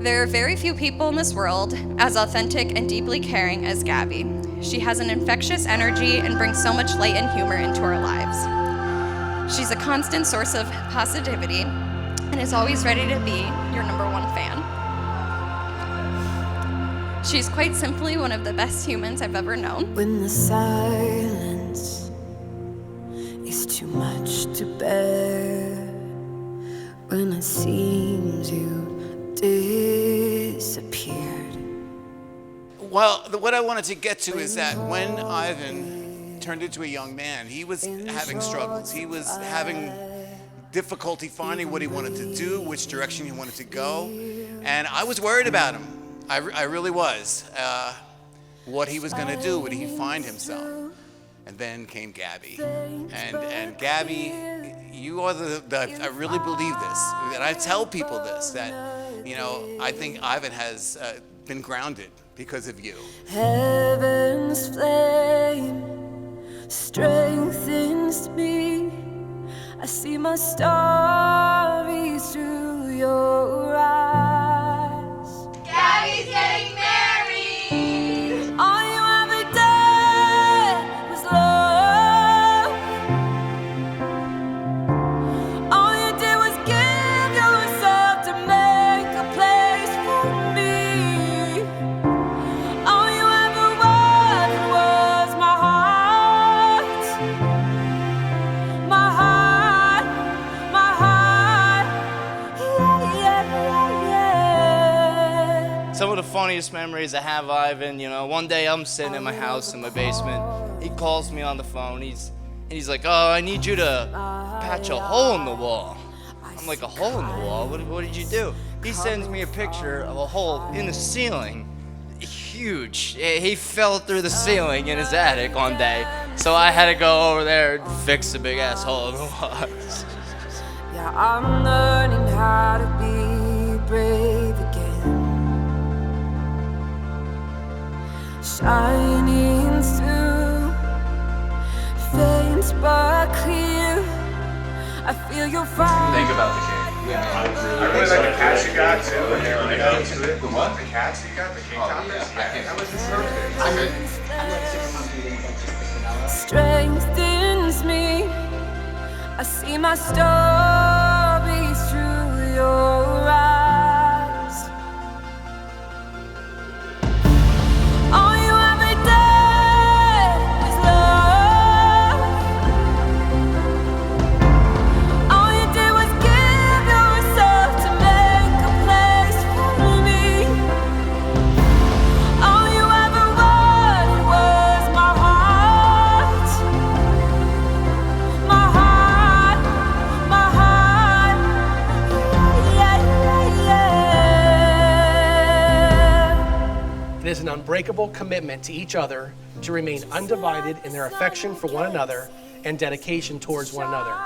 There are very few people in this world as authentic and deeply caring as Gabby. She has an infectious energy and brings so much light and humor into our lives. She's a constant source of positivity and is always ready to be your #1 fan. She's quite simply one of the best humans I've ever known. When the silence is too much to bear, when it seems you disappeared. Well, what I wanted to get to is that when Ivan turned into a young man, he was having struggles. He was having difficulty finding what he wanted to do, which direction he wanted to go, and I was worried about him. I really was. What he was going to do, would he find himself? And then came Gabby. And Gabby, you are I really believe this. And I tell people this, that, you know, I think Ivan has been grounded because of you. Heaven's flame strengthens me. I see my stories through your eyes. Gabby's getting married! All you ever did was love. All you did was give yourself to make a place for me. All you ever wanted was my heart. My heart, my heart. Yeah, yeah, yeah. Some of the funniest memories I have, Ivan, you know, one day I'm sitting in my house in my basement. He calls me on the phone. He's like, oh, I need you to patch a hole in the wall. I'm like, a hole in the wall? What did you do? He sends me a picture of a hole in the ceiling. Huge. He fell through the ceiling in his attic one day. So I had to go over there and fix the big ass hole in the wall. Yeah, I'm learning how to be brave again. Shining through, faint but clear. I feel your fire. Think about the cake. I really like the cats you got too. And they're really into it. The what? The cats you got, the cake toppers. Yeah, I can't. That was just perfect. Strengthens me. I see my stories through your eyes. All you ever did was love. All you did was give yourself to make a place for me. All you ever wanted was my heart. My heart, my heart. Yeah, yeah, yeah. It is an unbreakable commitment to each other to remain undivided in their affection for one another and dedication towards one another.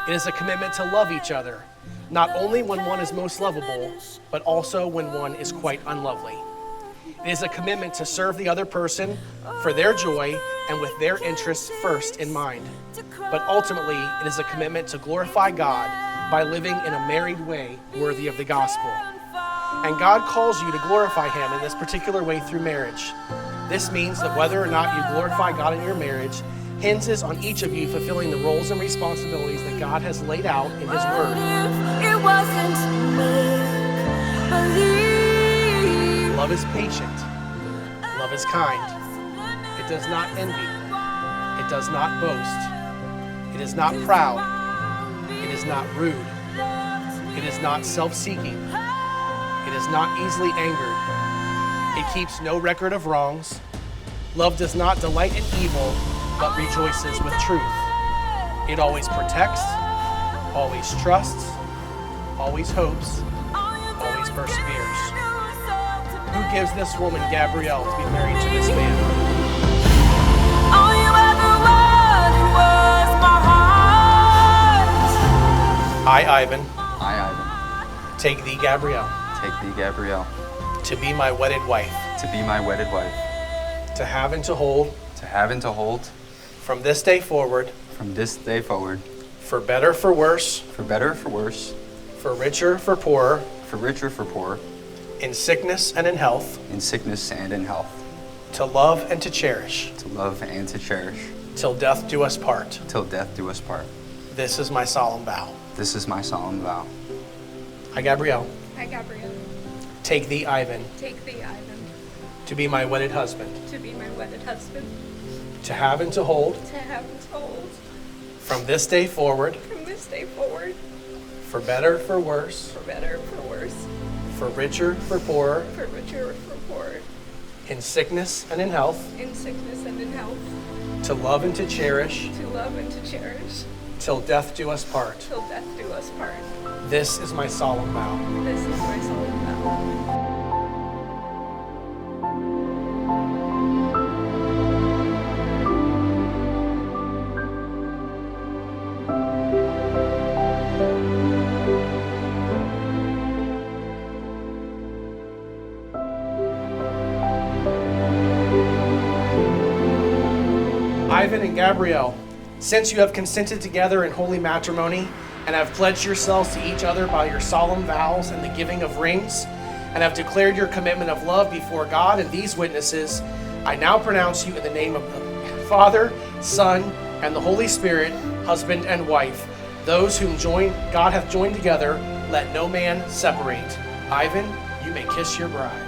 It is a commitment to love each other, not only when one is most lovable, but also when one is quite unlovely. It is a commitment to serve the other person for their joy and with their interests first in mind. But ultimately, it is a commitment to glorify God by living in a married way worthy of the gospel. And God calls you to glorify Him in this particular way through marriage. This means that whether or not you glorify God in your marriage hinges on each of you fulfilling the roles and responsibilities that God has laid out in His Word. It wasn't make-believe. Love is patient. Love is kind. It does not envy. It does not boast. It is not proud. It is not rude. It is not self-seeking. It is not easily angered. It keeps no record of wrongs. Love does not delight in evil, but rejoices with truth. It always protects, always trusts, always hopes, always perseveres. Who gives this woman, Gabrielle, to be married to this man? All you ever wanted was my heart. I, Ivan, I, Ivan, take thee, Gabrielle, take thee, Gabrielle, to be my wedded wife, to be my wedded wife, to have and to hold, to have and to hold, from this day forward, from this day forward, for better, for worse, for better, for worse, for richer, for poorer, for richer, for poorer, in sickness and in health, in sickness and in health, to love and to cherish, to love and to cherish, till death do us part. till death do us part. This is my solemn vow. This is my solemn vow. I, Gabrielle, I, Gabrielle, take thee, Ivan, take thee, Ivan, to be my wedded husband, to be my wedded husband, to have and to hold, to have and to hold, from this day forward, from this day forward, for better, for worse, for better, for worse, for richer, for poorer, for richer, for poorer, in sickness and in health, in sickness and in health, to love and to cherish, to love and to cherish, till death do us part. till death do us part. This is my solemn vow. This is my solemn vow. Ivan and Gabrielle, since you have consented together in holy matrimony and have pledged yourselves to each other by your solemn vows and the giving of rings, and have declared your commitment of love before God and these witnesses, I now pronounce you in the name of the Father, Son, and the Holy Spirit, husband and wife. Those whom God hath joined together, let no man separate. Ivan, you may kiss your bride.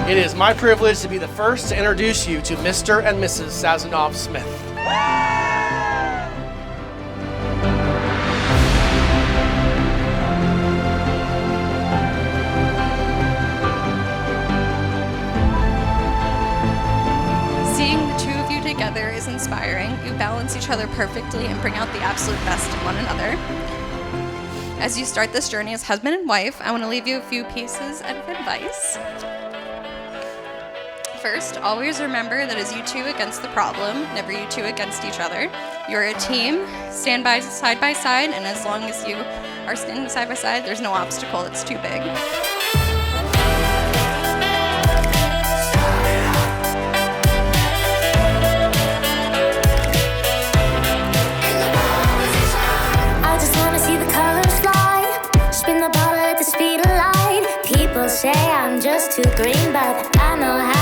It is my privilege to be the first to introduce you to Mr. and Mrs. Sazonov Smith. Seeing the two of you together is inspiring. You balance each other perfectly and bring out the absolute best in one another. As you start this journey as husband and wife, I want to leave you a few pieces of advice. First, always remember that it's you two against the problem, never you two against each other. You're a team, stand by side by side, and as long as you are standing side by side, there's no obstacle that's too big. I just wanna see the colors fly, spin the bottle at the speed of light. People say I'm just too green, but I know how